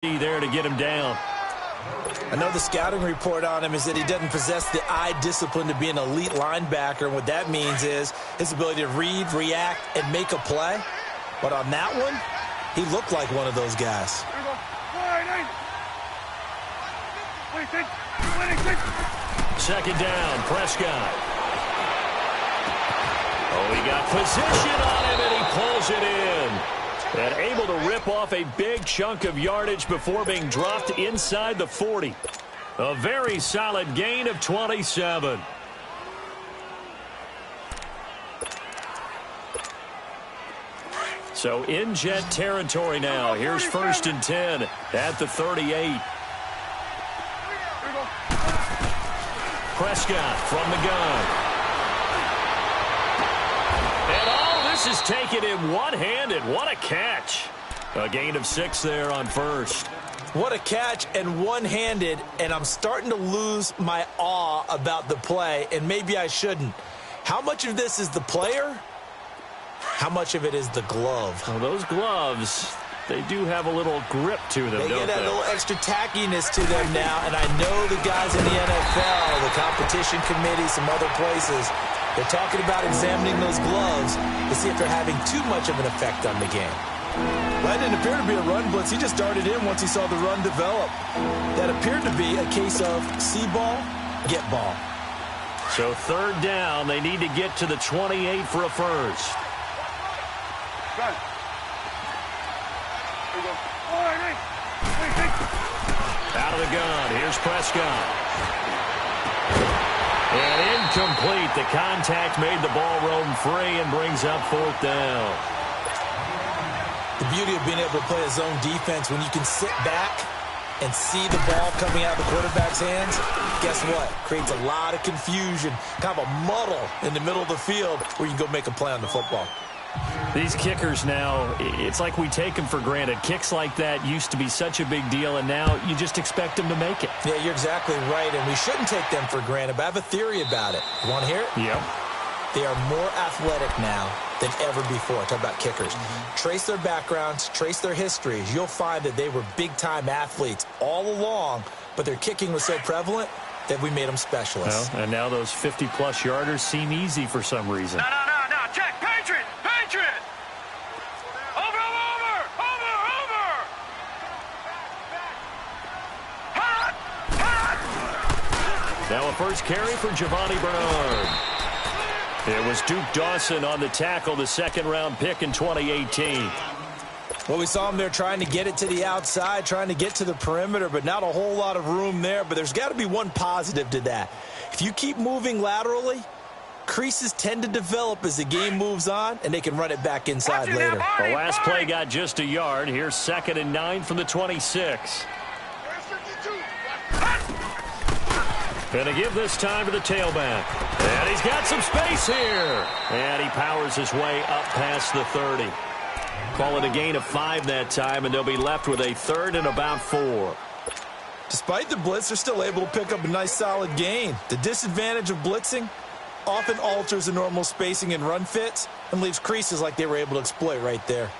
there to get him down. I know the scouting report on him is that he doesn't possess the eye discipline to be an elite linebacker. And what that means is his ability to read, react, and make a play. But on that one, he looked like one of those guys. Second down, Prescott. Oh, he got position on him, and he pulls it in. And able to rip off a big chunk of yardage before being dropped inside the 40. A very solid gain of 27. So in Jet territory now. Here's 1st and 10 at the 38. Prescott from the gun. This is taken in one-handed. What a catch. A gain of 6 there on first. What a catch and one-handed, and I'm starting to lose my awe about the play, and maybe I shouldn't. How much of this is the player? How much of it is the glove? Well, those gloves, they do have a little grip to them, don't they? They get a little extra tackiness to them now, and I know the guys in the NFL, the competition committee, some other places, they're talking about examining those gloves to see if they're having too much of an effect on the game. That didn't appear to be a run blitz. He just darted in once he saw the run develop. That appeared to be a case of see ball, get ball. So 3rd down, they need to get to the 28 for a first. Out of the gun, here's Prescott. And incomplete. The contact made the ball roam free and brings up 4th down. The beauty of being able to play a zone defense, when you can sit back and see the ball coming out of the quarterback's hands, guess what? Creates a lot of confusion, kind of a muddle in the middle of the field where you can go make a play on the football. These kickers now, it's like we take them for granted. Kicks like that used to be such a big deal, and now you just expect them to make it. Yeah, you're exactly right, and we shouldn't take them for granted, but I have a theory about it. You want to hear it? Yep. They are more athletic now than ever before. Talk about kickers. Trace their backgrounds, trace their histories. You'll find that they were big-time athletes all along, but their kicking was so prevalent that we made them specialists. Well, and now those 50-plus yarders seem easy for some reason. No. Check. Patriot. Over. Now a first carry for Giovanni Bernard. It was Duke Dawson on the tackle, the 2nd-round pick in 2018. Well, we saw him there trying to get it to the outside, trying to get to the perimeter, but not a whole lot of room there. But there's got to be one positive to that. If you keep moving laterally, creases tend to develop as the game moves on, and they can run it back inside later. The last play got just a yard. Here's 2nd and 9 from the 26. Gonna give this time to the tailback. And he's got some space here. And he powers his way up past the 30. Call it a gain of 5 that time, and they'll be left with a 3rd and about 4. Despite the blitz, they're still able to pick up a nice solid gain. The disadvantage of blitzing often alters the normal spacing and run fits and leaves creases like they were able to exploit right there.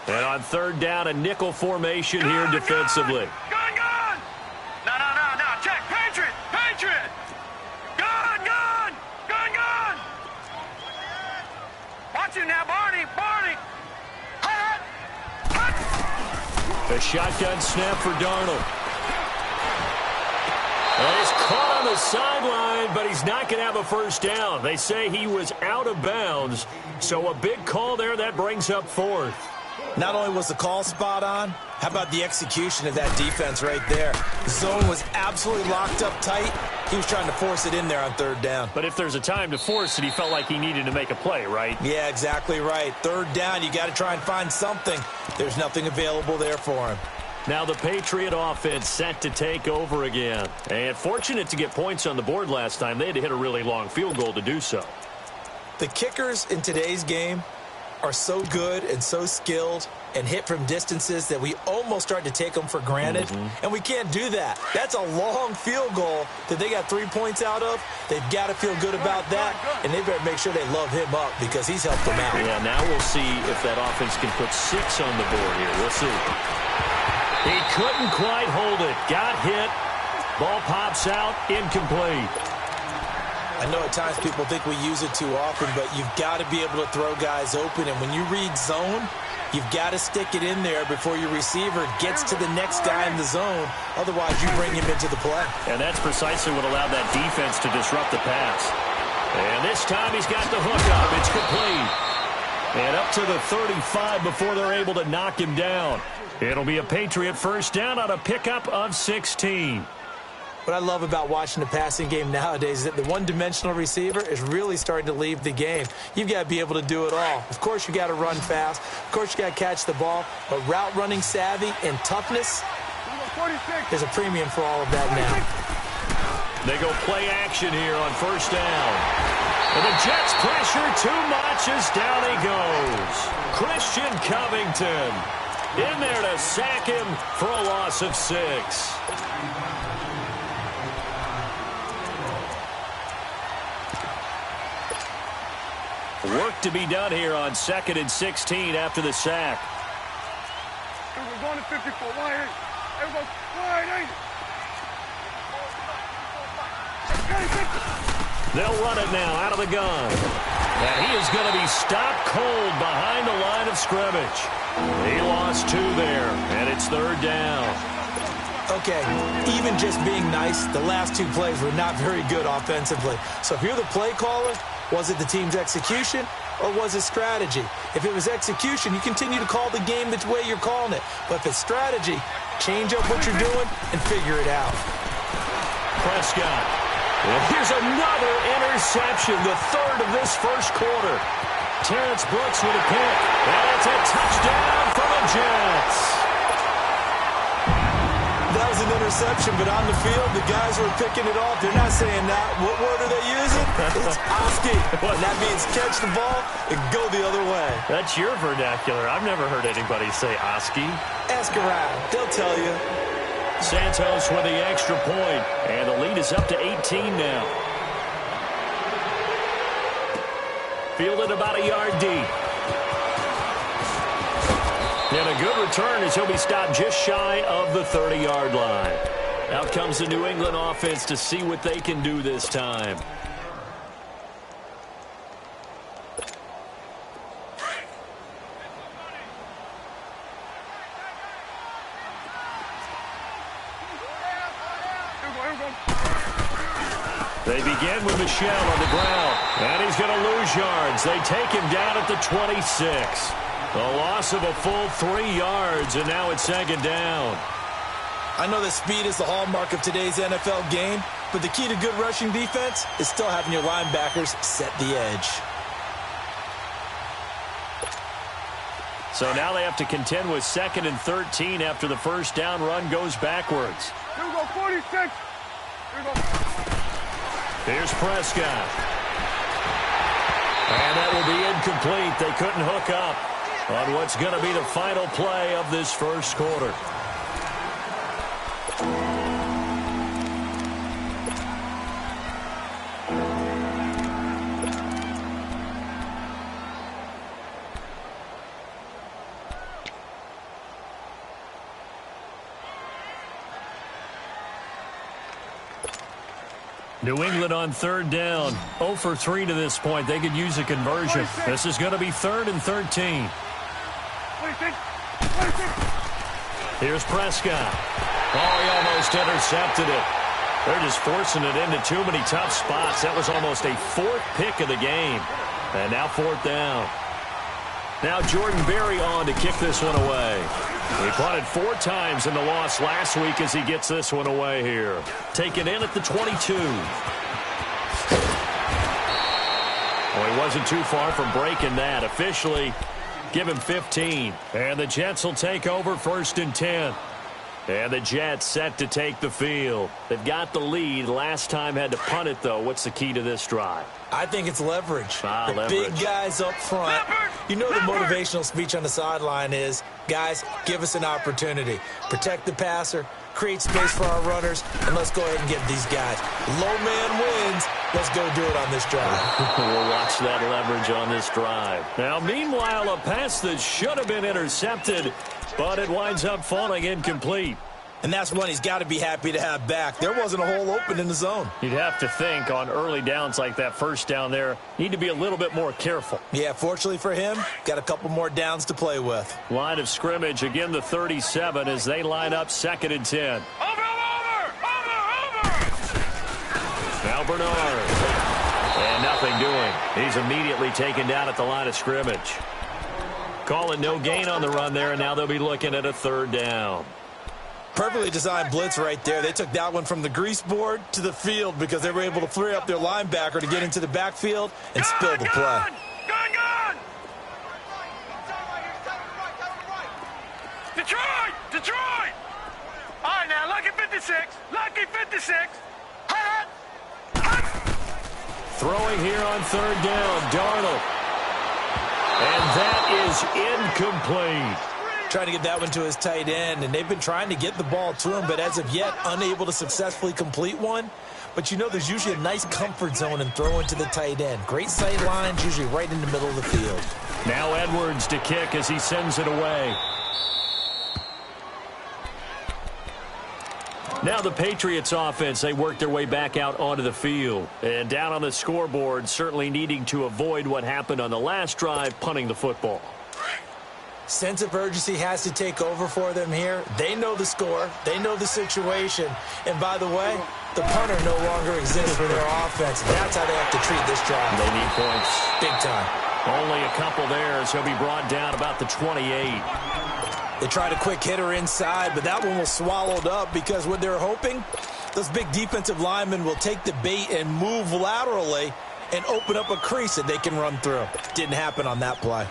And on 3rd down, a nickel formation here defensively. Gun! No. Check. Patriot! Gun! Watch it now, Barney! A shotgun snap for Darnold. And he's caught on the sideline, but he's not going to have a first down. They say he was out of bounds, so a big call there. That brings up 4th. Not only was the call spot on, how about the execution of that defense right there? The zone was absolutely locked up tight. He was trying to force it in there on 3rd down. But if there's a time to force it, he felt like he needed to make a play, right? Yeah, exactly right. 3rd down, you got to try and find something. There's nothing available there for him. Now the Patriot offense set to take over again. And fortunate to get points on the board last time. They had to hit a really long field goal to do so. The kickers in today's game are so good and so skilled and hit from distances that we almost start to take them for granted, and we can't do that. That's a long field goal that they got 3 points out of. They've got to feel good about that, and they better make sure they love him up because he's helped them out. Yeah, now we'll see if that offense can put 6 on the board here. We'll see. He couldn't quite hold it. Got hit. Ball pops out. Incomplete. I know at times people think we use it too often, but you've got to be able to throw guys open. And when you read zone, you've got to stick it in there before your receiver gets to the next guy in the zone. Otherwise, you bring him into the play. And that's precisely what allowed that defense to disrupt the pass. And this time he's got the hook up. It's complete. And up to the 35 before they're able to knock him down. It'll be a Patriot first down on a pickup of 16. What I love about watching the passing game nowadays is that the one-dimensional receiver is really starting to leave the game. You've got to be able to do it all. Of course, you got to run fast. Of course, you got to catch the ball. But route running savvy and toughness, there's a premium for all of that now. They go play action here on first down. And the Jets pressure too much as down he goes. Christian Covington in there to sack him for a loss of 6. Work to be done here on 2nd and 16 after the sack. We're going to 54. Wide 8. Everybody, wide 8. They'll run it now out of the gun. And he is going to be stopped cold behind the line of scrimmage. He lost 2 there, and it's 3rd down. Okay, even just being nice, the last 2 plays were not very good offensively. So if you're the play caller, was it the team's execution or was it strategy? If it was execution, you continue to call the game the way you're calling it. But if it's strategy, change up what you're doing and figure it out. Prescott. And here's another interception, the 3rd of this first quarter. Terrence Brooks with a pick. And it's a touchdown for the Jets. That was an interception, but on the field, the guys who are picking it off, they're not saying that. What word are they using? It's Oski. And that means catch the ball and go the other way. That's your vernacular. I've never heard anybody say Oski. Ask around. They'll tell you. Santos with the extra point, and the lead is up to 18 now. Fielded about a yard deep. And a good return as he'll be stopped just shy of the 30-yard line. Out comes the New England offense to see what they can do this time. They begin with Michel on the ground, and he's going to lose yards. They take him down at the 26. A loss of a full 3 yards, and now it's 2nd down. I know that speed is the hallmark of today's NFL game, but the key to good rushing defense is still having your linebackers set the edge. So now they have to contend with 2nd and 13 after the first down run goes backwards. Here we go, 46. Here we go. Here's Prescott. And that will be incomplete. They couldn't hook up on what's going to be the final play of this first quarter. New England on 3rd down. 0 for 3 to this point. They could use a conversion. This is going to be 3rd and 13. Here's Prescott. Oh, he almost intercepted it. They're just forcing it into too many tough spots. That was almost a 4th pick of the game. And now 4th down. Now Jordan Berry on to kick this one away. He punted 4 times in the loss last week as he gets this one away here. Taken in at the 22. Well, he wasn't too far from breaking that. Officially, give him 15. And the Jets will take over 1st and 10. And the Jets set to take the field. They've got the lead. Last time had to punt it, though. What's the key to this drive? I think it's leverage. Leverage. Big guys up front You know the motivational speech on the sideline is, guys, give us an opportunity. Protect the passer, create space for our runners, and let's go ahead and get these guys. Low man wins. Let's go do it on this drive. We'll watch that leverage on this drive. Now, meanwhile, a pass that should have been intercepted, but it winds up falling incomplete. And that's one he's got to be happy to have back. There wasn't a hole open in the zone. You'd have to think on early downs like that first down there, need to be a little bit more careful. Yeah, fortunately for him, got a couple more downs to play with. Line of scrimmage, again the 37 as they line up 2nd and 10. Over! Now Bernard. And nothing doing. He's immediately taken down at the line of scrimmage. Calling no gain on the run there, and now they'll be looking at a 3rd down. Perfectly designed blitz right there. They took that one from the grease board to the field because they were able to free up their linebacker to get into the backfield and spill the play. Gun! Detroit! All right, now, lucky 56. Hut! Throwing here on 3rd down, Darnold. And that is incomplete. Trying to get that one to his tight end, and they've been trying to get the ball to him, but as of yet, unable to successfully complete one. But you know there's usually a nice comfort zone in throwing to the tight end. Great sight lines, usually right in the middle of the field. Now Edwards to kick as he sends it away. Now the Patriots offense, they work their way back out onto the field. And down on the scoreboard, certainly needing to avoid what happened on the last drive, punting the football. Sense of urgency has to take over for them here. They know the score. They know the situation. And by the way, the punter no longer exists for their offense. That's how they have to treat this drive. They need points. Big time. Only a couple there, so he'll be brought down about the 28. They tried a quick hitter inside, but that one was swallowed up because what they're hoping, those big defensive linemen will take the bait and move laterally and open up a crease that they can run through. Didn't happen on that play.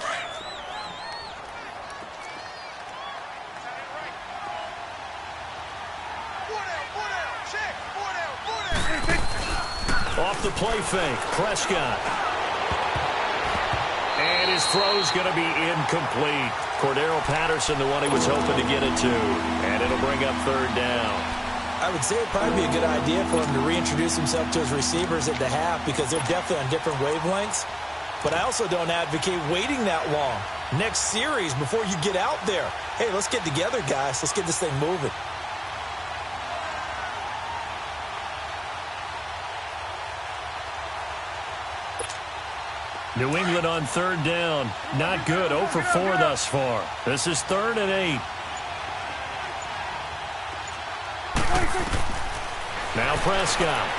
Off the play fake, Prescott. And his throw's going to be incomplete. Cordero Patterson, the one he was hoping to get it to. And it'll bring up 3rd down. I would say it'd probably be a good idea for him to reintroduce himself to his receivers at the half because they're definitely on different wavelengths. But I also don't advocate waiting that long. Next series, before you get out there, hey, let's get together, guys. Let's get this thing moving. New England on 3rd down. Not good. 0 for 4 thus far. This is 3rd and 8. Now Prescott.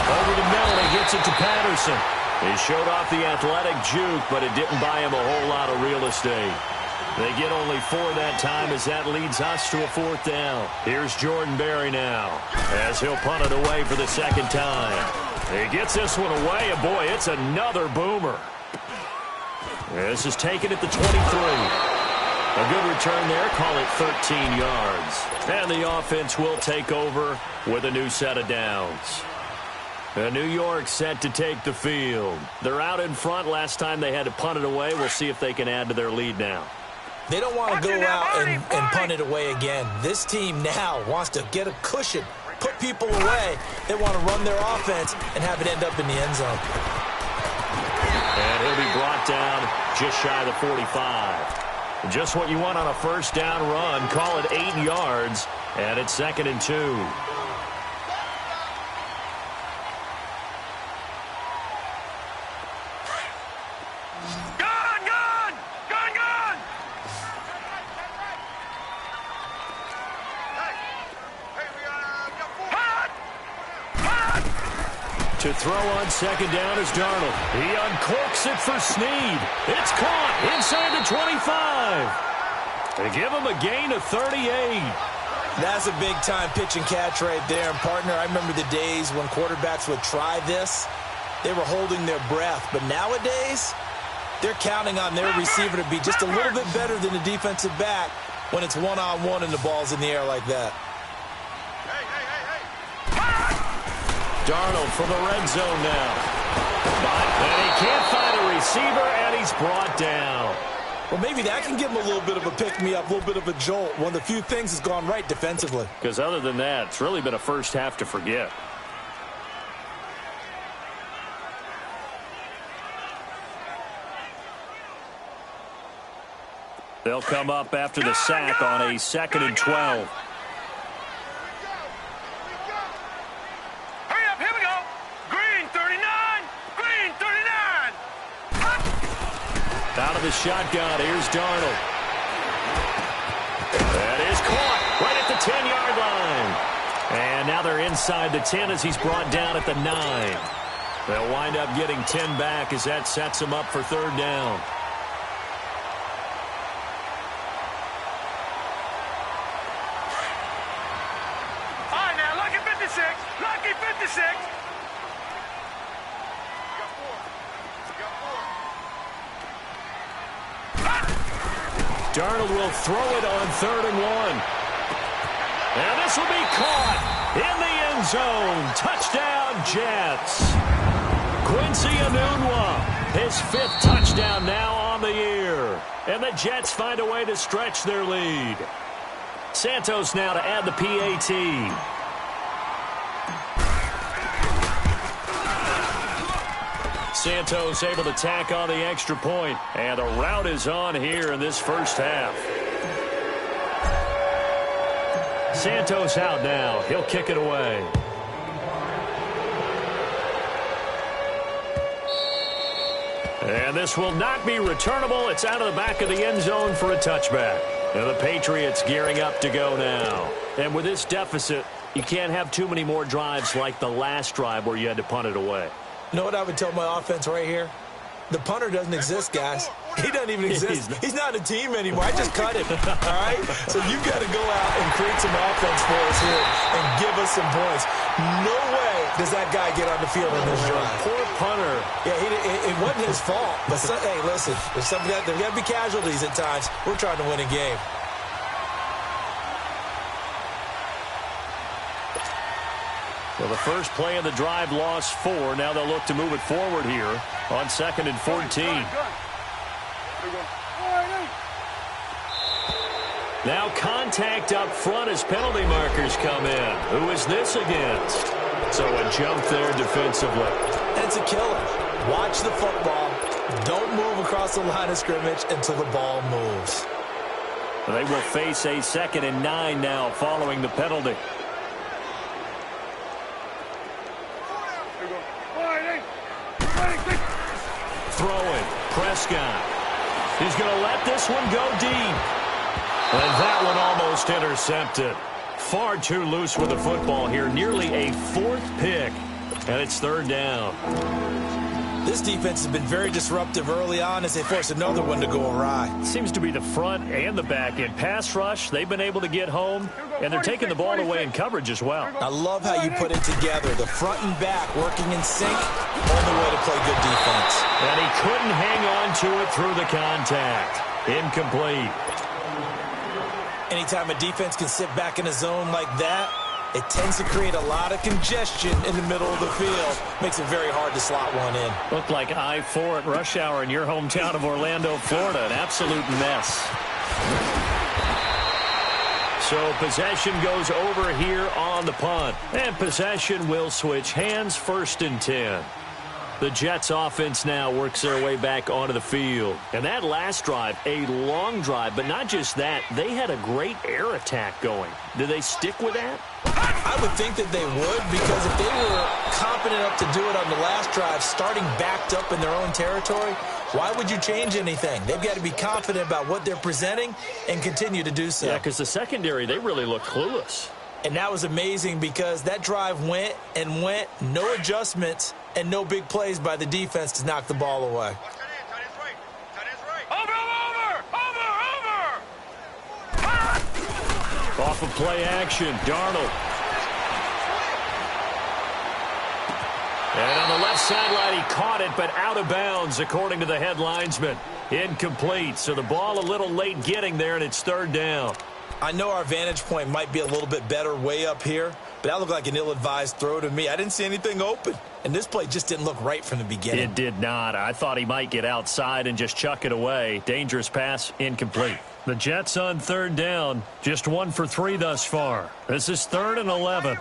Over the middle. He gets it to Patterson. He showed off the athletic juke, but it didn't buy him a whole lot of real estate. They get only 4 that time as that leads us to a 4th down. Here's Jordan Berry now as he'll punt it away for the 2nd time. He gets this one away, and boy, it's another boomer. This is taken at the 23. A good return there, call it 13 yards. And the offense will take over with a new set of downs. New York set to take the field. They're out in front. Last time they had to punt it away. We'll see if they can add to their lead now. They don't want to go out and punt it away again. This team now wants to get a cushion, put people away. They want to run their offense and have it end up in the end zone. And he'll be brought down just shy of the 45. Just what you want on a 1st down run. Call it 8 yards, and it's 2nd and 2. To throw on 2nd down is Darnold. He uncorks it for Snead. It's caught inside the 25. They give him a gain of 38. That's a big-time pitch and catch right there. And, partner, I remember the days when quarterbacks would try this. They were holding their breath. But nowadays, they're counting on their receiver to be just a little bit better than the defensive back when it's one-on-one and the ball's in the air like that. Darnold from the red zone now. And he can't find a receiver, and he's It's brought down. Well, maybe that can give him a little bit of a pick-me-up, a little bit of a jolt. One of the few things that's gone right defensively. Because other than that, it's really been a first half to forget. They'll come up after the sack on a 2nd and 12. Hurry up, here we go. Green 39. Green 39. Out of the shotgun, here's Darnold. That is caught right at the 10-yard line. And now they're inside the 10 as he's brought down at the 9. They'll wind up getting 10 back as that sets them up for 3rd down. Lucky 56. Darnold will throw it on 3rd and 1. And this will be caught in the end zone. Touchdown, Jets. Quincy Enunwa, his 5th touchdown now on the year. And the Jets find a way to stretch their lead. Santos now to add the PAT. Santos able to tack on the extra point, and the route is on here in this first half. Santos out now. He'll kick it away. And this will not be returnable. It's out of the back of the end zone for a touchback. And the Patriots gearing up to go now. And with this deficit, you can't have too many more drives like the last drive where you had to punt it away. You know what I would tell my offense right here? The punter doesn't exist, guys. He doesn't even exist. He's not a team anymore. I just cut him, all right? So you got to go out and create some offense for us here and give us some points. No way does that guy get on the field in this drive. Poor punter. Yeah, it wasn't his fault. But, hey, listen, there's got to be casualties at times. We're trying to win a game. Well, the first play of the drive lost 4. Now they'll look to move it forward here on 2nd and 14. Now contact up front as penalty markers come in. Who is this against? So a jump there defensively. That's a killer. Watch the football. Don't move across the line of scrimmage until the ball moves. They will face a 2nd and 9 now following the penalty. Throwing. Prescott. He's going to let this one go deep. And that one almost intercepted. Far too loose with the football here. Nearly a 4th pick. And it's 3rd down. This defense has been very disruptive early on as they force another one to go awry. Seems to be the front and the back end. Pass rush, they've been able to get home, and they're taking the ball away in coverage as well. I love how you put it together. The front and back working in sync, only way to play good defense. And he couldn't hang on to it through the contact. Incomplete. Anytime a defense can sit back in a zone like that, it tends to create a lot of congestion in the middle of the field. Makes it very hard to slot one in. Looked like I-4 at rush hour in your hometown of Orlando, Florida. An absolute mess. So possession goes over here on the punt. And possession will switch hands, 1st and 10. The Jets offense now works their way back onto the field. And that last drive, a long drive, but not just that, they had a great air attack going. Do they stick with that? I would think that they would, because if they were competent enough to do it on the last drive, starting backed up in their own territory, why would you change anything? They've got to be confident about what they're presenting and continue to do so. Yeah, because the secondary, they really looked clueless. And that was amazing because that drive went and went, no adjustments, and no big plays by the defense to knock the ball away. Off of play action, Darnold. And on the left sideline, he caught it, but out of bounds, according to the head linesman. Incomplete, so the ball a little late getting there, and it's 3rd down. I know our vantage point might be a little bit better way up here, but that looked like an ill-advised throw to me. I didn't see anything open, and this play just didn't look right from the beginning. It did not. I thought he might get outside and just chuck it away. Dangerous pass, incomplete. The Jets on third down, just 1 for 3 thus far. This is 3rd and 11.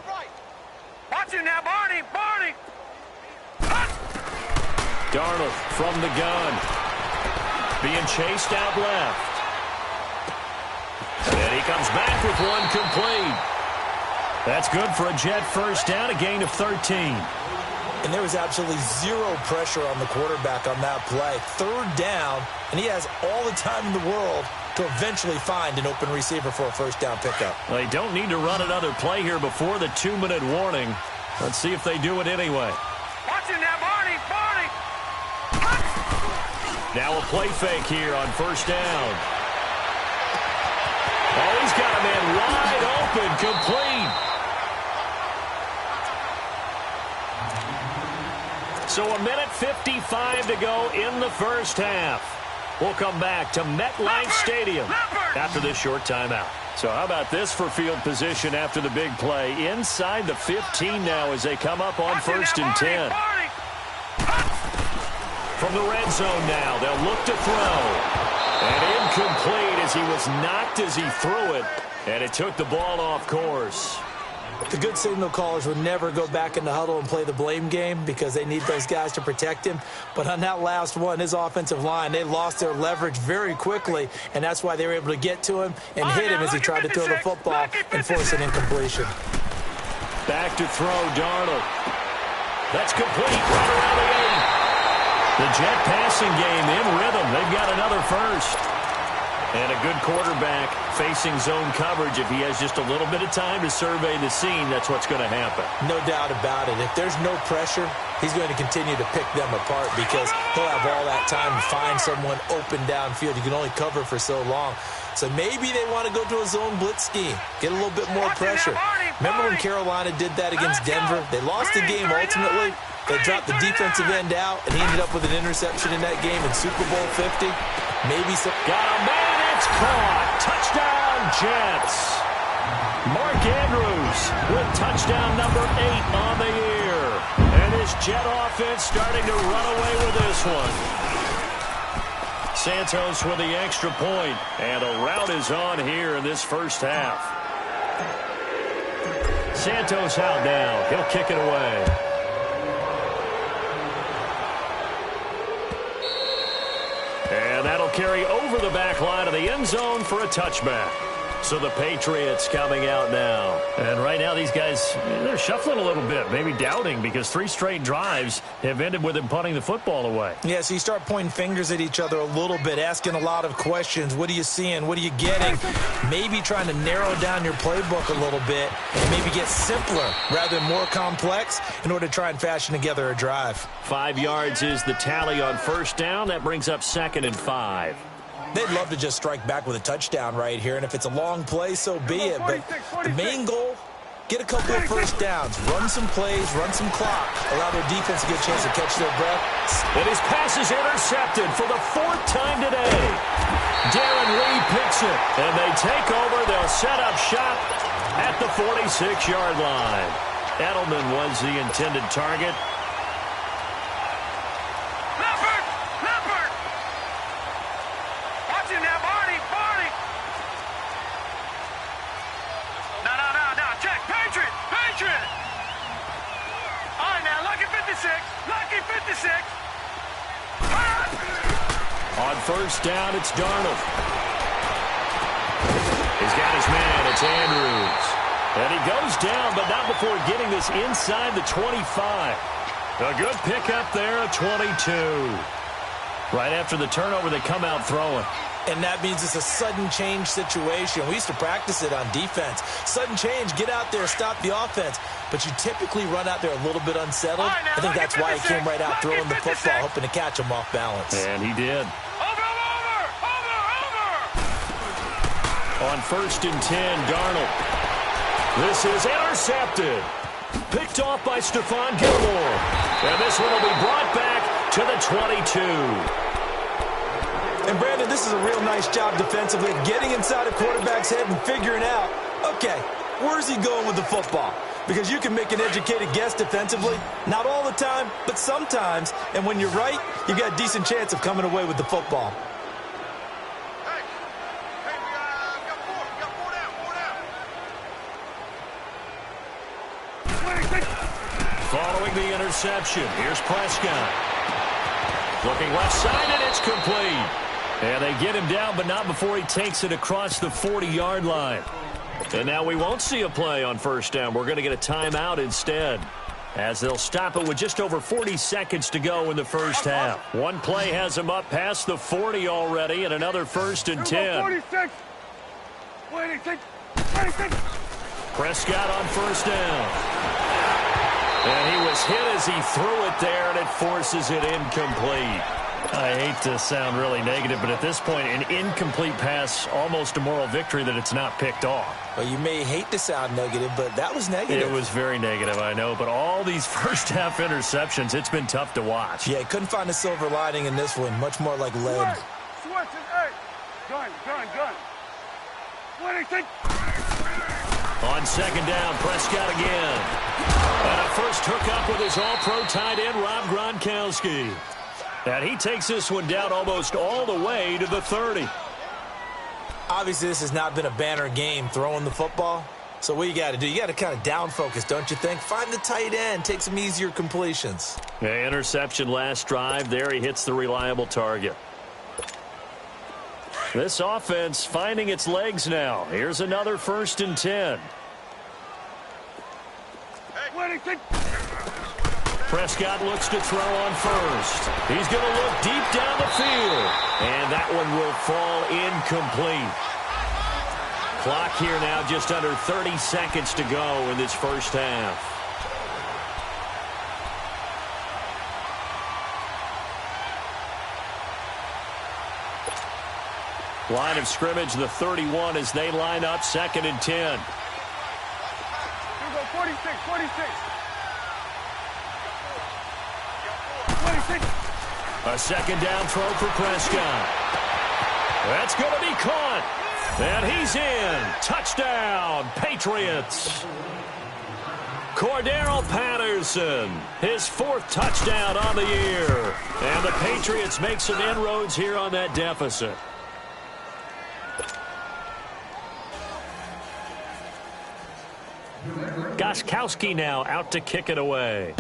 Watch it now, Barney! Barney! Darnold from the gun. Being chased out left. And he comes back with one complete. That's good for a Jet first down, a gain of 13. And there was absolutely zero pressure on the quarterback on that play. 3rd down, and he has all the time in the world to eventually find an open receiver for a first down pickup. They don't need to run another play here before the 2-minute warning. Let's see if they do it anyway. Watch it now, Barney! Barney! Now a play fake here on first down. Oh, he's got a man wide open, complete. So 1:55 to go in the first half. We'll come back to MetLife Stadium after this short timeout. So how about this for field position after the big play? Inside the 15 now as they come up on 1st and 10. From the red zone now, they'll look to throw. And incomplete as he was knocked as he threw it. And it took the ball off course. The good signal callers would never go back in the huddle and play the blame game because they need those guys to protect him. But on that last one, his offensive line, they lost their leverage very quickly, and that's why they were able to get to him and hit him as he tried to throw the football and force an incompletion. Back to throw, Darnold. That's complete right around the 8. The Jet passing game in rhythm. They've got another first. And a good quarterback facing zone coverage. If he has just a little bit of time to survey the scene, that's what's going to happen. No doubt about it. If there's no pressure, he's going to continue to pick them apart because he'll have all that time to find someone open downfield. You can only cover for so long. So maybe they want to go to a zone blitz scheme, get a little bit more pressure. Remember when Carolina did that against Denver? They lost the game ultimately. They dropped the defensive end out, and he ended up with an interception in that game in Super Bowl 50. Maybe some... Got a man, it's caught. Touchdown, Jets. Mark Andrews with touchdown number 8 on the year. And this Jet offense starting to run away with this one. Santos with the extra point, and a rout is on here in this first half. Santos out now. He'll kick it away. And that'll carry over the back line of the end zone for a touchback. So the Patriots coming out now. And right now these guys, they're shuffling a little bit, maybe doubting because 3 straight drives have ended with them punting the football away. Yeah, so you start pointing fingers at each other a little bit, asking a lot of questions. What are you seeing? What are you getting? Maybe trying to narrow down your playbook a little bit and maybe get simpler rather than more complex in order to try and fashion together a drive. 5 yards is the tally on first down. That brings up 2nd and 5. They'd love to just strike back with a touchdown right here, and if it's a long play, so be it. But the main goal, get a couple of first downs, run some plays, run some clock, allow their defense to get a chance to catch their breath. And his pass is intercepted for the 4th time today. Darren Lee picks it, and they take over. They'll set up shop at the 46-yard line. Edelman was the intended target. On first down, it's Darnold. He's got his man. It's Andrews. And he goes down, but not before getting this inside the 25. A good pickup there at 22. Right after the turnover, they come out throwing. And that means it's a sudden change situation. We used to practice it on defense. Sudden change, get out there, stop the offense. But you typically run out there a little bit unsettled. I think that's why he came right out throwing the football, hoping to catch him off balance. And he did. On 1st and 10, Darnold. This is intercepted. Picked off by Stephon Gilmore. And this one will be brought back to the 22. And, Brandon, this is a real nice job defensively, getting inside a quarterback's head and figuring out, okay, where's he going with the football? because you can make an educated guess defensively. Not all the time, but sometimes. And when you're right, you've got a decent chance of coming away with the football. Following the interception, here's Prescott. Looking left side, and it's complete. And they get him down, but not before he takes it across the 40-yard line. And now we won't see a play on first down. We're going to get a timeout instead, as they'll stop it with just over 40 seconds to go in the first half. One play has him up past the 40 already, and another 1st and 10. 46. 26. Prescott on first down. And he was hit as he threw it there, and it forces it incomplete. I hate to sound really negative, but at this point, an incomplete pass, almost a moral victory that it's not picked off. Well, you may hate to sound negative, but that was negative. It was very negative, I know, but all these first-half interceptions, it's been tough to watch. Yeah, couldn't find a silver lining in this one. Much more like lead. Switch it, hey. Gun. 26. On second down, Prescott again. And a first hookup with his all-pro tight end, Rob Gronkowski. And he takes this one down almost all the way to the 30. Obviously, this has not been a banner game throwing the football. So what you got to do, you got to kind of down focus, don't you think? Find the tight end, take some easier completions. Yeah, interception last drive. There he hits the reliable target. This offense finding its legs now. Here's another 1st and 10. Prescott looks to throw on first. He's going to look deep down the field. And that one will fall incomplete. Clock here now just under 30 seconds to go in this first half. Line of scrimmage, the 31 as they line up 2nd and 10. Here we go, 46. 26. A second down throw for Prescott. That's going to be caught. And he's in. Touchdown, Patriots. Cordero Patterson, his 4th touchdown on the year. And the Patriots make some inroads here on that deficit. Gostkowski now out to kick it away.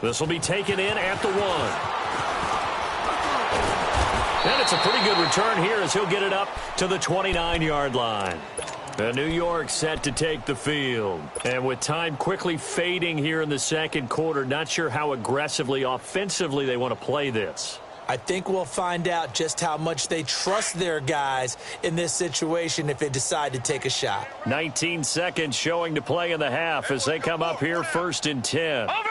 This will be taken in at the 1. And it's a pretty good return here as he'll get it up to the 29-yard line. And New York set to take the field. And with time quickly fading here in the second quarter, not sure how aggressively, offensively they want to play this. I think we'll find out just how much they trust their guys in this situation if they decide to take a shot. 19 seconds showing to play in the half as they come up here 1st and 10. Over.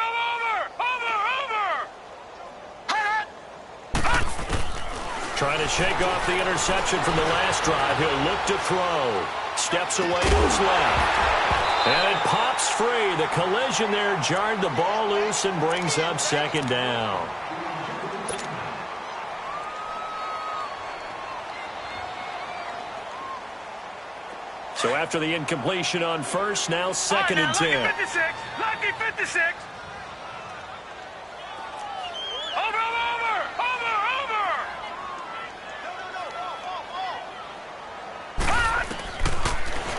Trying to shake off the interception from the last drive. He'll look to throw. Steps away to his left. And it pops free. The collision there jarred the ball loose and brings up 2nd down. So after the incompletion on first, now 2nd and 10. Lucky 56.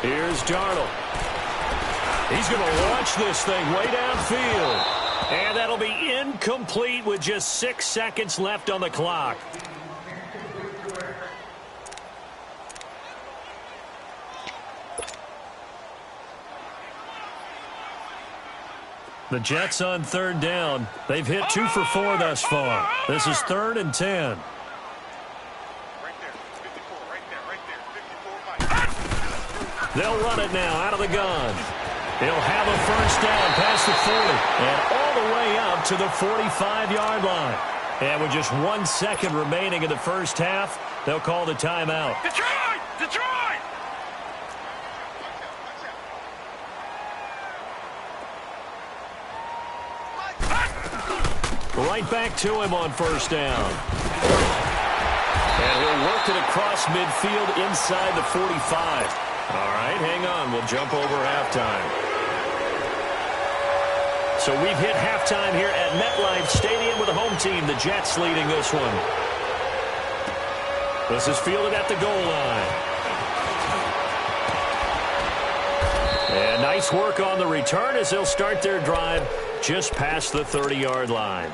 Here's Darnold. He's going to launch this thing way downfield. And that'll be incomplete with just 6 seconds left on the clock. The Jets on 3rd down. They've hit 2 for 4 thus far. This is 3rd and 10. They'll run it now out of the gun. He'll have a first down past the 40 and all the way up to the 45-yard line. And with just 1 second remaining in the first half, they'll call the timeout. Detroit! Right back to him on first down. And he'll work it across midfield inside the 45. All right, hang on. We'll jump over halftime. So we've hit halftime here at MetLife Stadium with the home team, the Jets, leading this one. This is fielded at the goal line. And nice work on the return as they'll start their drive just past the 30-yard line.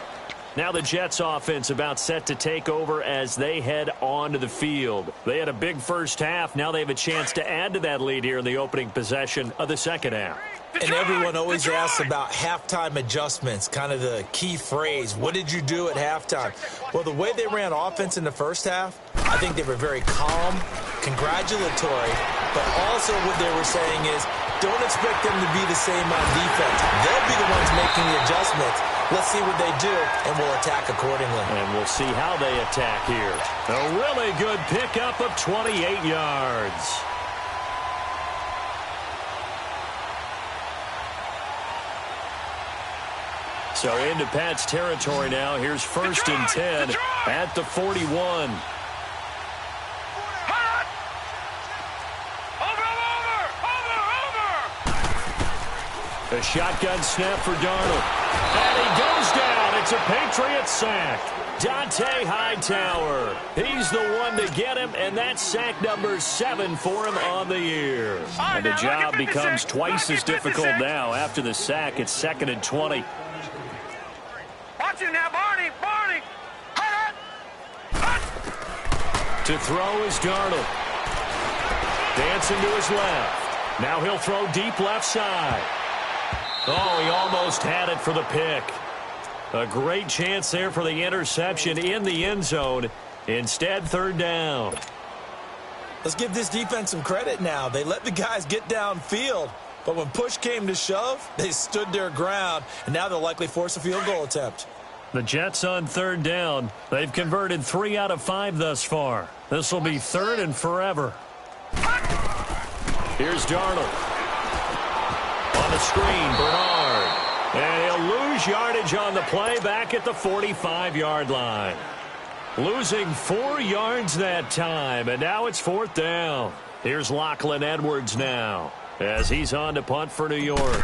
Now the Jets offense about set to take over as they head onto the field. They had a big first half. Now they have a chance to add to that lead here in the opening possession of the second half. And everyone always asks about halftime adjustments, kind of the key phrase. What did you do at halftime? Well, the way they ran offense in the first half, I think they were very calm, congratulatory, but also what they were saying is don't expect them to be the same on defense. They'll be the ones making the adjustments. Let's see what they do, and we'll attack accordingly. And we'll see how they attack here. A really good pickup of 28 yards. So into Pat's territory now. Here's first and 10 at the 41. A shotgun snap for Darnold. And he goes down. It's a Patriot sack. Dante Hightower. He's the one to get him, and that's sack number 7 for him on the year. And the job becomes twice as difficult now. After the sack, it's 2nd and 20. Watch him now, Barney. Barney. To throw is Darnold. Dancing to his left. Now he'll throw deep left side. Oh, he almost had it for the pick. A great chance there for the interception in the end zone. Instead, 3rd down. Let's give this defense some credit now. They let the guys get downfield. But when push came to shove, they stood their ground. And now they'll likely force a field goal attempt. The Jets on 3rd down. They've converted 3 out of 5 thus far. This will be 3rd and forever. Here's Darnold. On the screen, Bernard. And he'll lose yardage on the play back at the 45-yard line. Losing 4 yards that time, and now it's 4th down. Here's Lachlan Edwards now as he's on to punt for New York.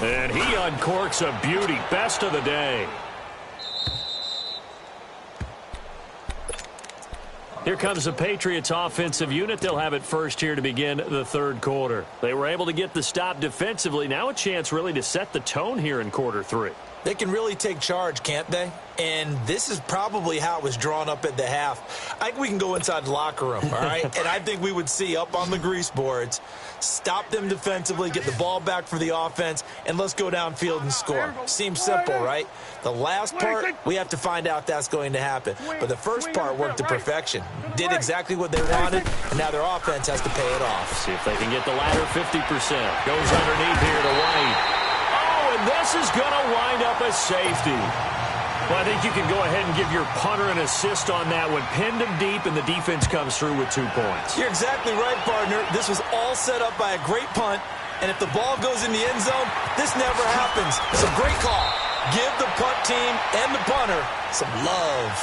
And he uncorks a beauty. Best of the day. Here comes the Patriots offensive unit. They'll have it first here to begin the 3rd quarter. They were able to get the stop defensively. Now a chance really to set the tone here in quarter 3. They can really take charge, can't they? And this is probably how it was drawn up at the half. I think we can go inside the locker room, all right? And I think we would see up on the grease boards, stop them defensively, get the ball back for the offense, and let's go downfield and score. Seems simple, right? The last part, we have to find out that's going to happen. But the first part worked to perfection. Did exactly what they wanted, and now their offense has to pay it off. See if they can get the latter 50%. Goes underneath here to White. And this is going to wind up a safety. Well, I think you can go ahead and give your punter an assist on that one. Pinned him deep, and the defense comes through with 2 points. You're exactly right, partner. This was all set up by a great punt, and if the ball goes in the end zone, this never happens. So great call. Give the punt team and the punter some love.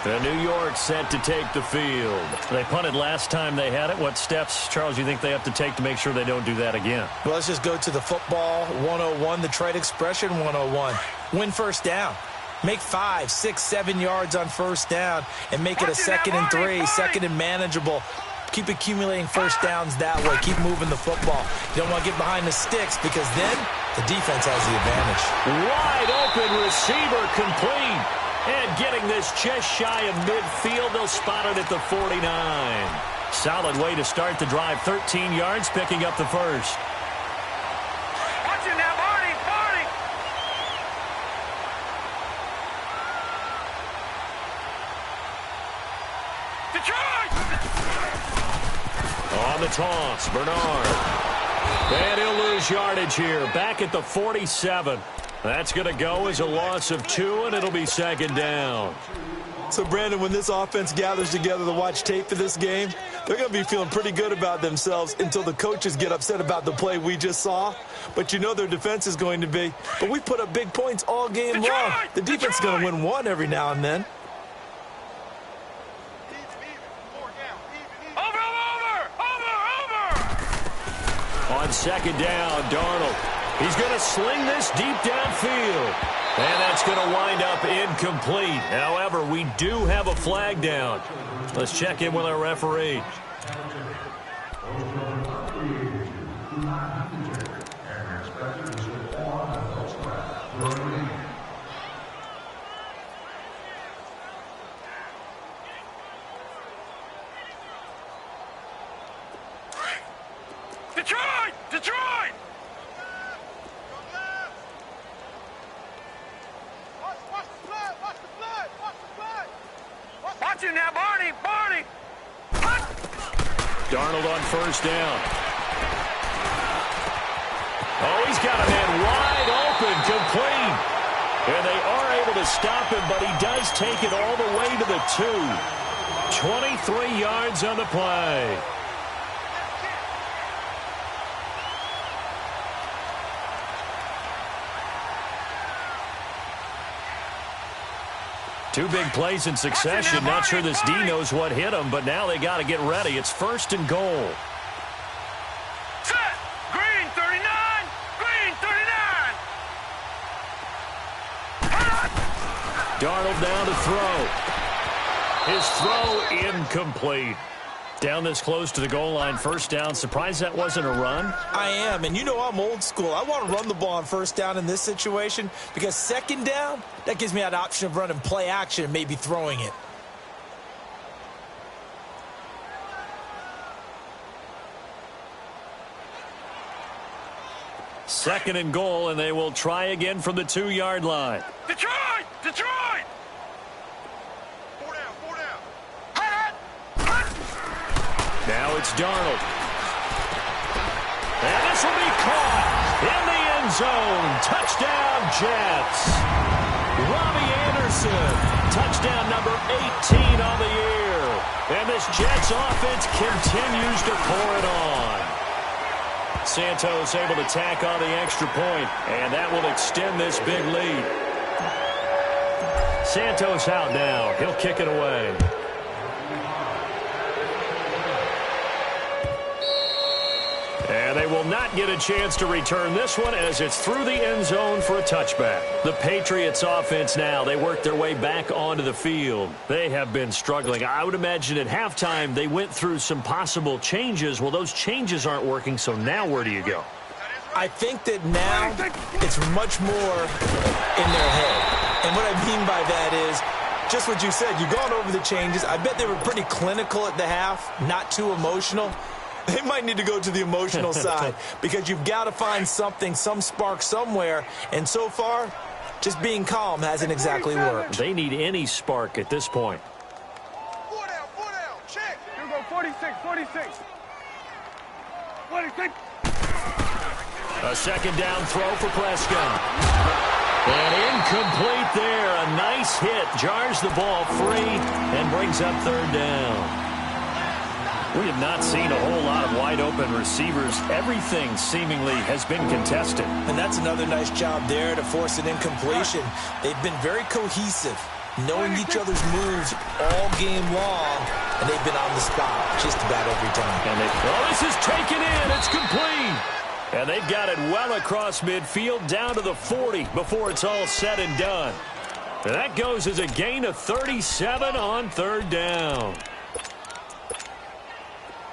And New York set to take the field. They punted last time they had it. What steps, Charles, you think they have to take to make sure they don't do that again? Well, let's just go to the football 101, the trade expression 101. Win first down. Make 5, 6, 7 yards on first down and make it a 2nd and 3, 2nd and manageable. Keep accumulating first downs that way. Keep moving the football. You don't want to get behind the sticks because then the defense has the advantage. Wide open receiver complete. And getting this just shy of midfield, they'll spot it at the 49. Solid way to start the drive. 13 yards, picking up the first. Watch it now, Barney. Barney. Detroit. On the toss, Bernard. And he'll lose yardage here. Back at the 47. That's going to go as a loss of 2, and it'll be 2nd down. So, Brandon, when this offense gathers together to watch tape for this game, they're going to be feeling pretty good about themselves until the coaches get upset about the play we just saw. But you know their defense is going to be. But we put up big points all game long. The defense is going to win one every now and then. On second down, Darnold. He's going to sling this deep downfield. And that's going to wind up incomplete. However, we do have a flag down. Let's check in with our referee. Detroit! Detroit! Watch the flag! Watch the flag! Watch the flag! Watch it now, Barney! Barney! Darnold on first down. Oh, he's got a man wide open, complete. And they are able to stop him, but he does take it all the way to the 2. 23 yards on the play. Two big plays in succession. Not sure this D knows what hit him, but now they got to get ready. It's first and goal. Set! Green 39! Green 39! Darnold down to throw. His throw incomplete. Down this close to the goal line, first down. Surprised that wasn't a run? I am, and you know I'm old school. I want to run the ball on first down in this situation because second down, that gives me that option of running play action and maybe throwing it. Second and goal, and they will try again from the 2-yard line. Detroit! Detroit! Four down, four down. Now it's Darnold. And this will be caught in the end zone. Touchdown, Jets. Robbie Anderson, touchdown number 18 on the year. And this Jets offense continues to pour it on. Santos able to tack on the extra point, and that will extend this big lead. Santos out now. He'll kick it away. And they will not get a chance to return this one as it's through the end zone for a touchback. The Patriots offense now, they work their way back onto the field. They have been struggling. I would imagine at halftime they went through some possible changes. Well, those changes aren't working, so now where do you go? I think that now it's much more in their head. And what I mean by that is just what you said. You've gone over the changes. I bet they were pretty clinical at the half, not too emotional. They might need to go to the emotional side because you've got to find something, some spark somewhere. And so far, just being calm hasn't exactly worked. They need any spark at this point. Four down, check. Here we go, 46, 46. 46. A second down throw for Prescott. And incomplete there. A nice hit. Jars the ball free and brings up third down. We have not seen a whole lot of wide-open receivers. Everything seemingly has been contested. And that's another nice job there to force an incompletion. They've been very cohesive, knowing each other's moves all game long, and they've been on the spot just about every time. And this is taken in. It's complete. And they've got it well across midfield down to the 40 before it's all said and done. And that goes as a gain of 37 on third down.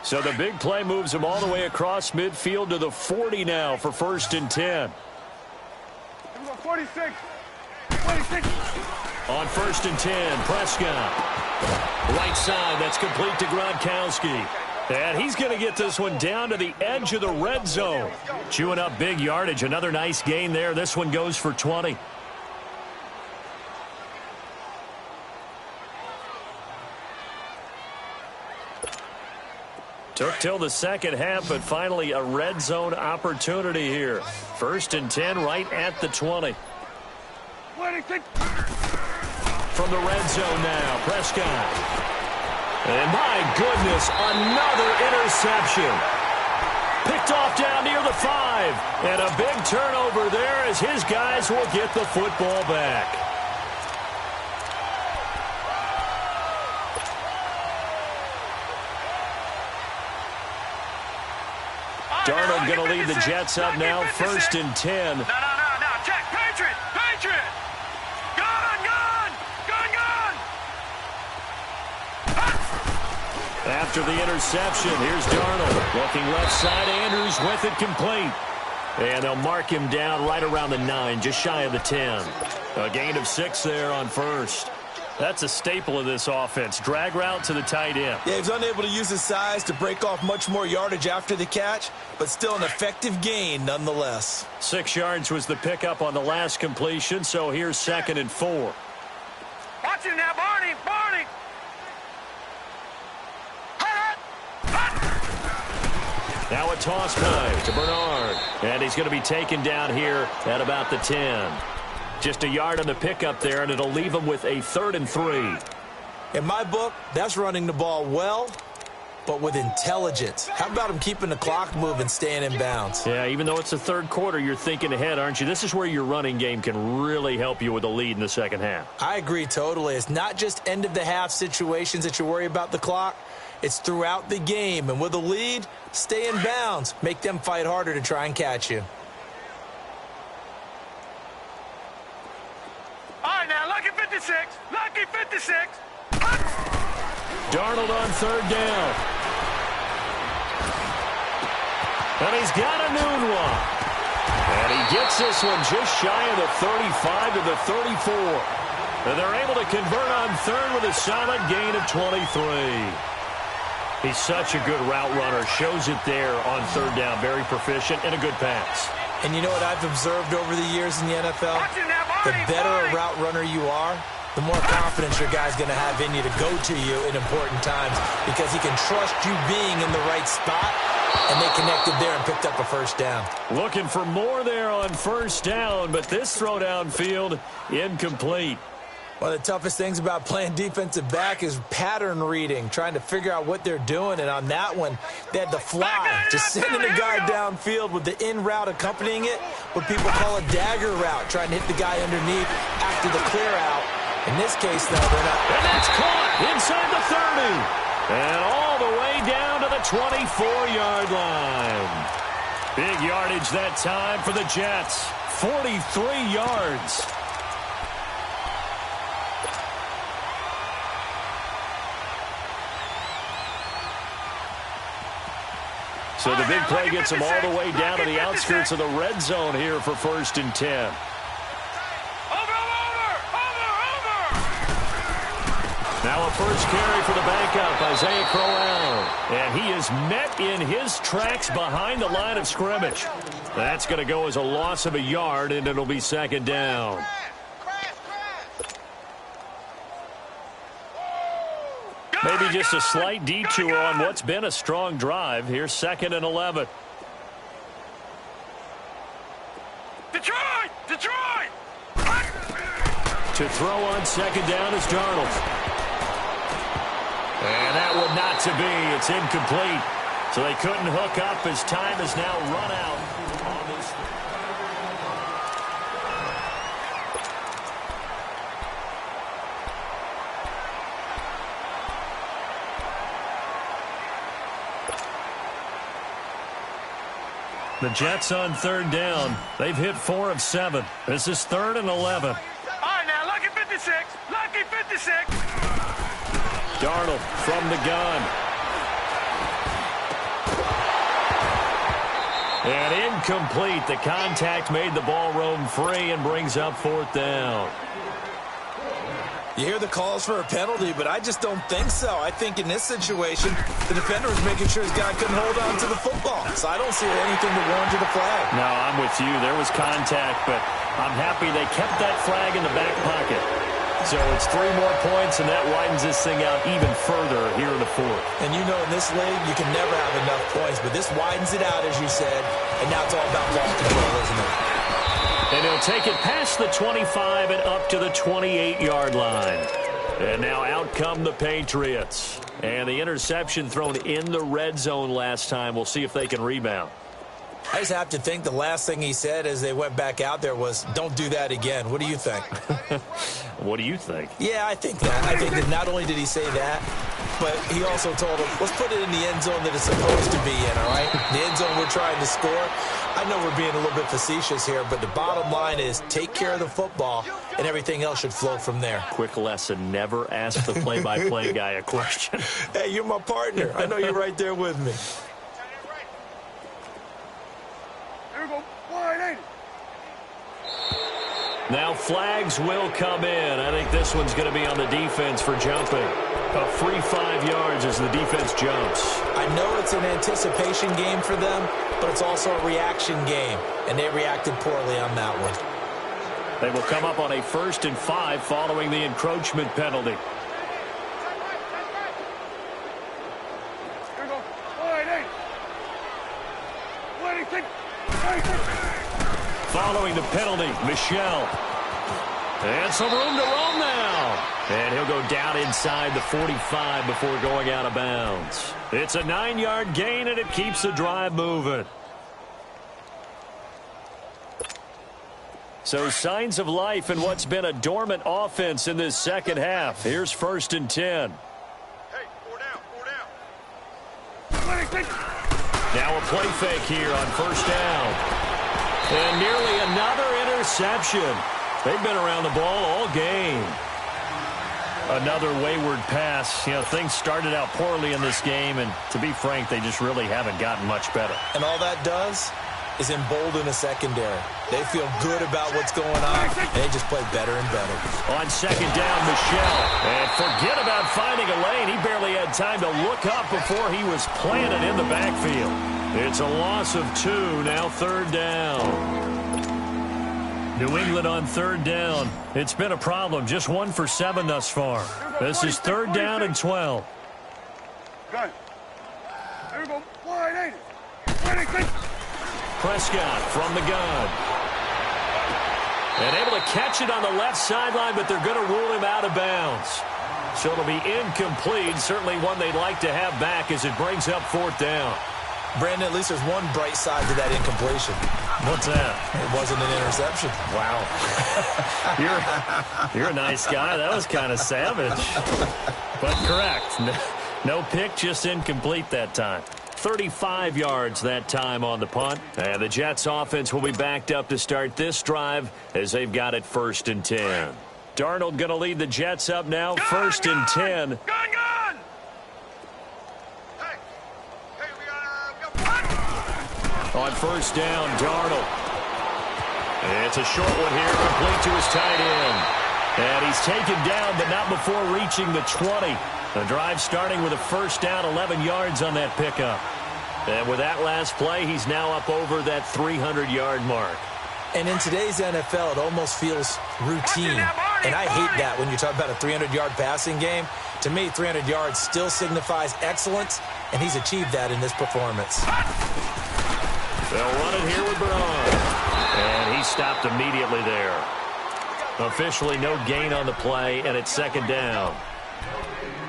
So the big play moves him all the way across midfield to the 40 now for first and 10. Here we go, 46. 46. On first and 10, Prescott. Right side, that's complete to Gronkowski. And he's going to get this one down to the edge of the red zone. Chewing up big yardage. Another nice gain there. This one goes for 20. Took till the second half, but finally a red zone opportunity here. First and 10 right at the 20. From the red zone now, Prescott. And my goodness, another interception. Picked off down near the 5. And a big turnover there as his guys will get the football back. Darnold going to lead the Jets up now, 1st and 10. No. Check. Patriot. Gun. After the interception, here's Darnold. Looking left side, Andrews with it complete. And they'll mark him down right around the 9, just shy of the 10. A gain of 6 there on 1st. That's a staple of this offense. Drag route to the tight end. Yeah, he's unable to use his size to break off much more yardage after the catch, but still an effective gain nonetheless. 6 yards was the pickup on the last completion, so here's 2nd and 4. Watch him now, Barney. Now a toss play to Bernard. And he's going to be taken down here at about the 10. Just a yard on the pickup there, and it'll leave him with a 3rd and 3. In my book, that's running the ball well, but with intelligence. How about him keeping the clock moving, staying in bounds? Yeah, even though it's the 3rd quarter, you're thinking ahead, aren't you? This is where your running game can really help you with a lead in the 2nd half. I agree totally. It's not just end-of-the-half situations that you worry about the clock. It's throughout the game. And with a lead, stay in bounds. Make them fight harder to try and catch you. All right, now, lucky 56. Darnold on 3rd down. And he's got a noon one. And he gets this one just shy of the 35 to the 34. And they're able to convert on 3rd with a solid gain of 23. He's such a good route runner. Shows it there on 3rd down. Very proficient and a good pass. And you know what I've observed over the years in the NFL? The better a route runner you are, the more confidence your guy's going to have in you to go to you in important times because he can trust you being in the right spot, and they connected there and picked up a 1st down. Looking for more there on 1st down, but this throw downfield incomplete. One of the toughest things about playing defensive back is pattern reading, trying to figure out what they're doing. And on that one, they had the fly, just sending a guy downfield with the in route accompanying it, what people call a dagger route, trying to hit the guy underneath after the clear out. In this case, though, they're not. And that's caught inside the 30. And all the way down to the 24-yard line. Big yardage that time for the Jets. 43 yards. So the big play gets them all the way down to the outskirts of the red zone here for 1st and 10. Over! Now a 1st carry for the backup, Isaiah Crowell. And he is met in his tracks behind the line of scrimmage. That's going to go as a loss of a yard, and it'll be 2nd down. Maybe just a slight detour on what's been a strong drive. Here's 2nd and 11. Detroit! To throw on 2nd down is Darnold. And that one not to be. It's incomplete. So they couldn't hook up as time has now run out on this. The Jets on 3rd down. They've hit 4 of 7. This is 3rd and 11. All right, now, lucky 56. Darnold from the gun. And incomplete. The contact made the ball roam free and brings up 4th down. You hear the calls for a penalty, but I just don't think so. I think in this situation, the defender was making sure his guy couldn't hold on to the football. So I don't see anything that warranted a flag. No, I'm with you. There was contact, but I'm happy they kept that flag in the back pocket. So it's 3 more points, and that widens this thing out even further here in the 4th. And you know in this league, you can never have enough points, but this widens it out, as you said, and now it's all about ball control, isn't it? And he'll take it past the 25 and up to the 28-yard line. And now out come the Patriots. And the interception thrown in the red zone last time. We'll see if they can rebound. I just have to think the last thing he said as they went back out there was, don't do that again. What do you think? What do you think? Yeah, I think that. I think that not only did he say that, but he also told him, let's put it in the end zone that it's supposed to be in, all right? The end zone we're trying to score. I know we're being a little bit facetious here, but the bottom line is take care of the football, and everything else should flow from there. Quick lesson, never ask the play-by-play guy a question. Hey, you're my partner. I know you're right there with me. Now flags will come in. I think this one's going to be on the defense for jumping. A free 5 yards as the defense jumps. I know it's an anticipation game for them, but it's also a reaction game, and they reacted poorly on that one. They will come up on a 1st and 5 following the encroachment penalty. Following the penalty, Michel. And some room to roam now. And he'll go down inside the 45 before going out of bounds. It's a 9-yard gain, and it keeps the drive moving. So signs of life in what's been a dormant offense in this second half. Here's 1st and 10. Hey, 4 down. Now a play fake here on 1st down. And nearly another interception. They've been around the ball all game. Another wayward pass. You know, things started out poorly in this game, and to be frank, they just really haven't gotten much better. And all that does is embolden the secondary. They feel good about what's going on, and they just play better and better. On 2nd down, Michel. And forget about finding a lane. He barely had time to look up before he was planted in the backfield. It's a loss of 2, now 3rd down. New England on 3rd down. It's been a problem, just 1 for 7 thus far. This is 3rd down and 12. Gun. There we go. Wide 80. Prescott from the gun. And able to catch it on the left sideline, but they're going to rule him out of bounds. So it'll be incomplete. Certainly one they'd like to have back as it brings up 4th down. Brandon, at least there's one bright side to that incompletion. What's that? It wasn't an interception. Wow. You're a nice guy. That was kind of savage. But correct. No pick, just incomplete that time. 35 yards that time on the punt. And the Jets offense will be backed up to start this drive as they've got it 1st and 10. Darnold going to lead the Jets up now, 1st and 10. Gun! On 1st down, Darnold. It's a short one here, complete to his tight end. And he's taken down, but not before reaching the 20. The drive starting with a 1st down, 11 yards on that pickup. And with that last play, he's now up over that 300-yard mark. And in today's NFL, it almost feels routine. And I hate that when you talk about a 300-yard passing game. To me, 300 yards still signifies excellence, and he's achieved that in this performance. They'll run it here with Bernard. And he stopped immediately there. Officially no gain on the play, and it's 2nd down.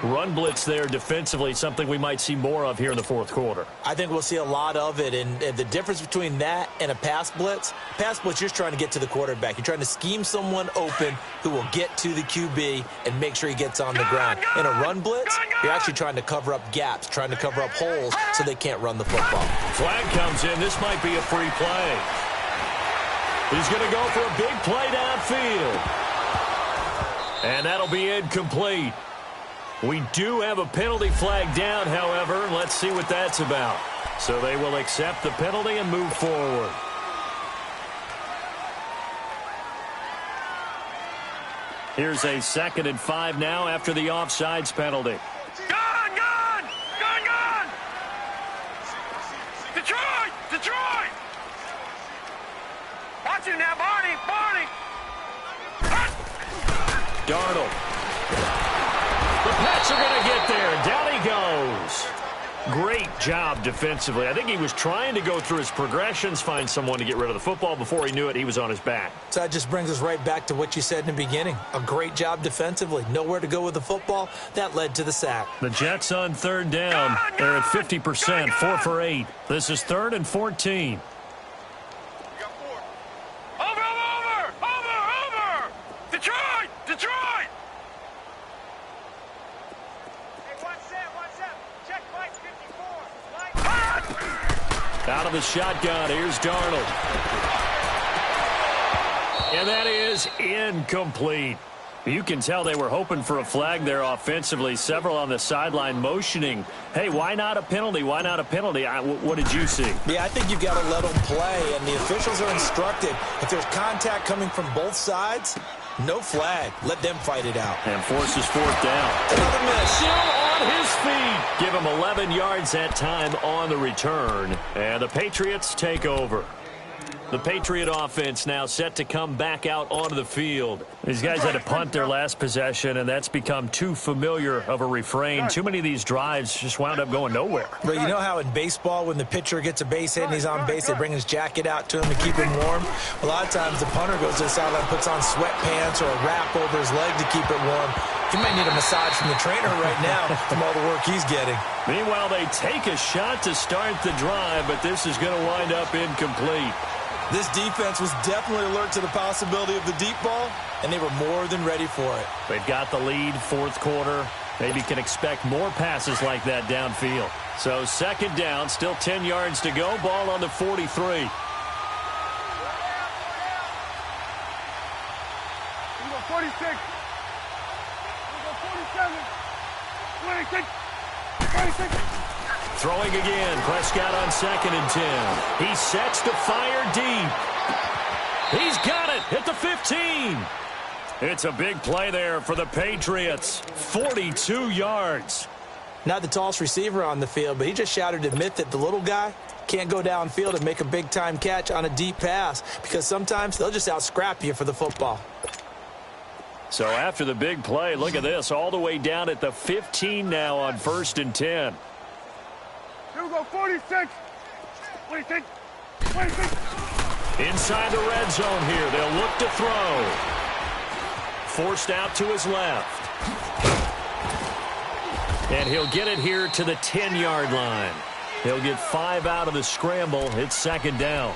Run blitz there defensively, something we might see more of here in the 4th quarter. I think we'll see a lot of it, and the difference between that and a pass blitz, you're just trying to get to the quarterback. You're trying to scheme someone open who will get to the QB and make sure he gets on the ground. In a run blitz, you're actually trying to cover up gaps, trying to cover up holes so they can't run the football. Flag comes in. This might be a free play. He's going to go for a big play downfield. And that'll be incomplete. We do have a penalty flag down, however. Let's see what that's about. So they will accept the penalty and move forward. Here's a 2nd and 5 now after the offsides penalty. Gun! Detroit! Watch him now, Barney! Darnold. The Pats are going to get there. Down he goes. Great job defensively. I think he was trying to go through his progressions, find someone to get rid of the football. Before he knew it, he was on his back. So that just brings us right back to what you said in the beginning. A great job defensively. Nowhere to go with the football. That led to the sack. The Jets on 3rd down. They're at 50%, 4 for 8. This is 3rd and 14. out of the shotgun. Here's Darnold. And that is incomplete. You can tell they were hoping for a flag there offensively. Several on the sideline motioning, hey, why not a penalty? Why not a penalty? What did you see? Yeah, I think you've got to let them play, and the officials are instructed. If there's contact coming from both sides, no flag. Let them fight it out. And forces fourth down. Another miss. Still on his feet. Give him 11 yards that time on the return. And the Patriots take over. The Patriot offense now set to come back out onto the field. These guys had to punt their last possession, and that's become too familiar of a refrain. Too many of these drives just wound up going nowhere. But you know how in baseball, when the pitcher gets a base hit and he's on base, they bring his jacket out to him to keep him warm? A lot of times the punter goes to the sideline, puts on sweatpants or a wrap over his leg to keep it warm. He might need a massage from the trainer right now from all the work he's getting. Meanwhile, they take a shot to start the drive, but this is going to wind up incomplete. This defense was definitely alert to the possibility of the deep ball, and they were more than ready for it. They've got the lead, fourth quarter. Maybe can expect more passes like that downfield. So second down, still 10 yards to go. Ball on the 43. You go 46. You go 47. 26. 26. Throwing again. Prescott on second and 10. He sets to fire deep. He's got it at the 15. It's a big play there for the Patriots. 42 yards. Not the tallest receiver on the field, but he just shouted to admit that the little guy can't go downfield and make a big-time catch on a deep pass because sometimes they'll just out-scrap you for the football. So after the big play, look at this. All the way down at the 15 now on first and 10. You go 46. 26. 26. Inside the red zone here. They'll look to throw. Forced out to his left. And he'll get it here to the 10-yard line. He'll get 5 out of the scramble. It's second down.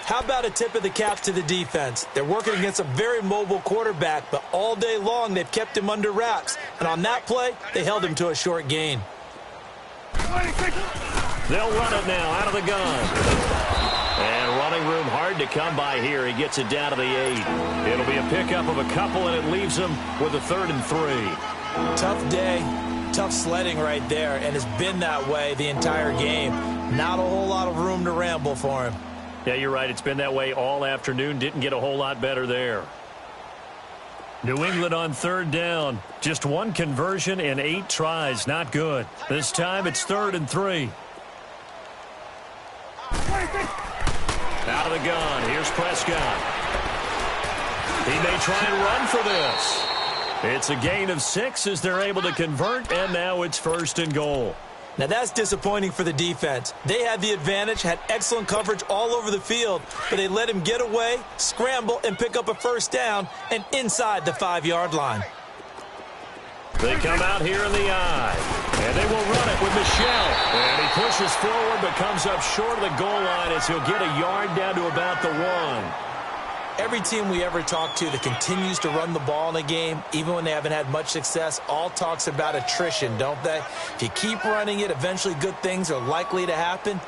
How about a tip of the cap to the defense? They're working against a very mobile quarterback, but all day long they've kept him under wraps. And on that play, they held him to a short gain. 26. They'll run it now out of the gun. And running room hard to come by here. He gets it down to the 8. It'll be a pickup of a couple, and it leaves him with a 3rd and 3. Tough day, tough sledding right there, and it's been that way the entire game. Not a whole lot of room to ramble for him. Yeah, you're right. It's been that way all afternoon. Didn't get a whole lot better there. New England on 3rd down. Just one conversion in 8 tries. Not good. This time it's 3rd and 3. Out of the gun. Here's Prescott. He may try and run for this. It's a gain of 6 as they're able to convert, and now it's 1st and goal. Now that's disappointing for the defense. They had the advantage, had excellent coverage all over the field, but they let him get away, scramble, and pick up a 1st down, and inside the 5-yard line. They come out here in the eye, and they will run it with Michel. And he pushes forward but comes up short of the goal line as he'll get a yard down to about the 1. Every team we ever talk to that continues to run the ball in a game, even when they haven't had much success, all talks about attrition, don't they? If you keep running it, eventually good things are likely to happen.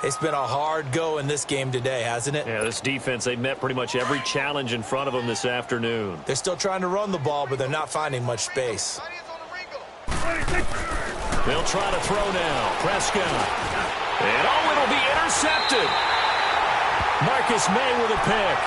It's been a hard go in this game today, hasn't it? Yeah, this defense, they've met pretty much every challenge in front of them this afternoon. They're still trying to run the ball, but they're not finding much space. They'll try to throw now. Prescott. And it'll be intercepted. Marcus May with a pick.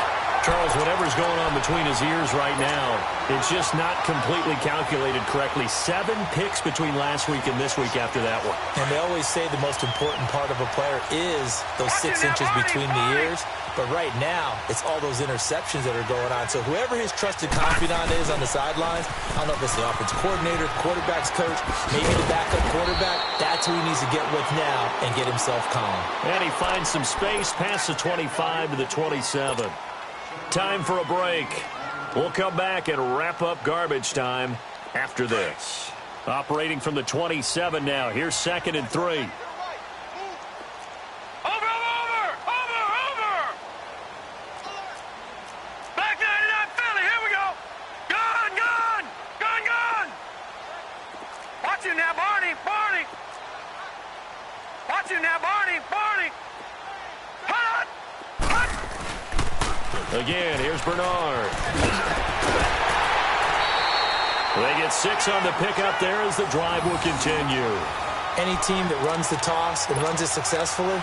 Charles, whatever's going on between his ears right now, it's just not completely calculated correctly. 7 picks between last week and this week after that one. And they always say the most important part of a player is those 6 inches between the ears. But right now, it's all those interceptions that are going on. So whoever his trusted confidant is on the sidelines, I don't know if it's the offensive coordinator, quarterback's coach, maybe the backup quarterback, that's who he needs to get with now and get himself calm. And he finds some space past the 25 to the 27. Time for a break. We'll come back and wrap up garbage time after this. Operating from the 27 now. Here's 2nd and 3. Back 99 Philly, here we go. Gun. Watch you now, Barney. Watch you now, Barney. again. Here's Bernard. They get 6 on the pickup there as the drive will continue. Any team that runs the toss and runs it successfully,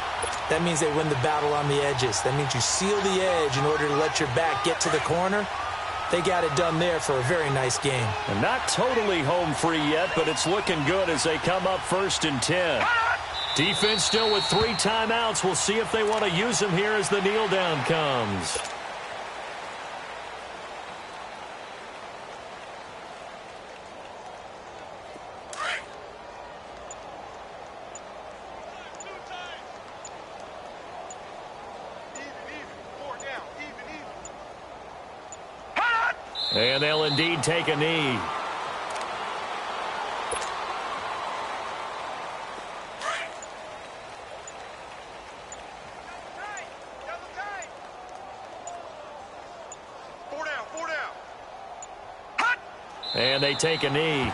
that means they win the battle on the edges. That means you seal the edge in order to let your back get to the corner. They got it done there for a very nice game. And not totally home free yet, but it's looking good as they come up 1st and 10. Defense still with 3 timeouts. We'll see if they want to use them here as the kneel down comes. And they'll indeed take a knee. And they take a knee.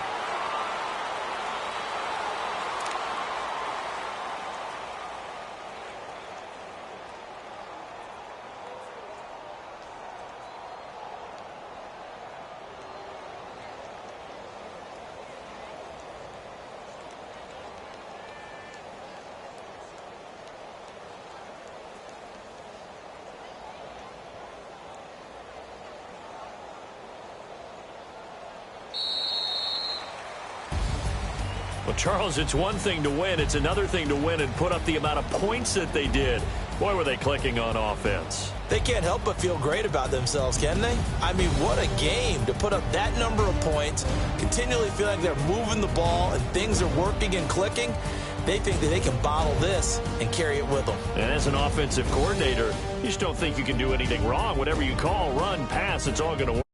Well, Charles, it's one thing to win. It's another thing to win and put up the amount of points that they did. Boy, were they clicking on offense. They can't help but feel great about themselves, can they? I mean, what a game to put up that number of points, continually feel like they're moving the ball and things are working and clicking. They think that they can bottle this and carry it with them. And as an offensive coordinator, you just don't think you can do anything wrong. Whatever you call, run, pass, it's all going to work.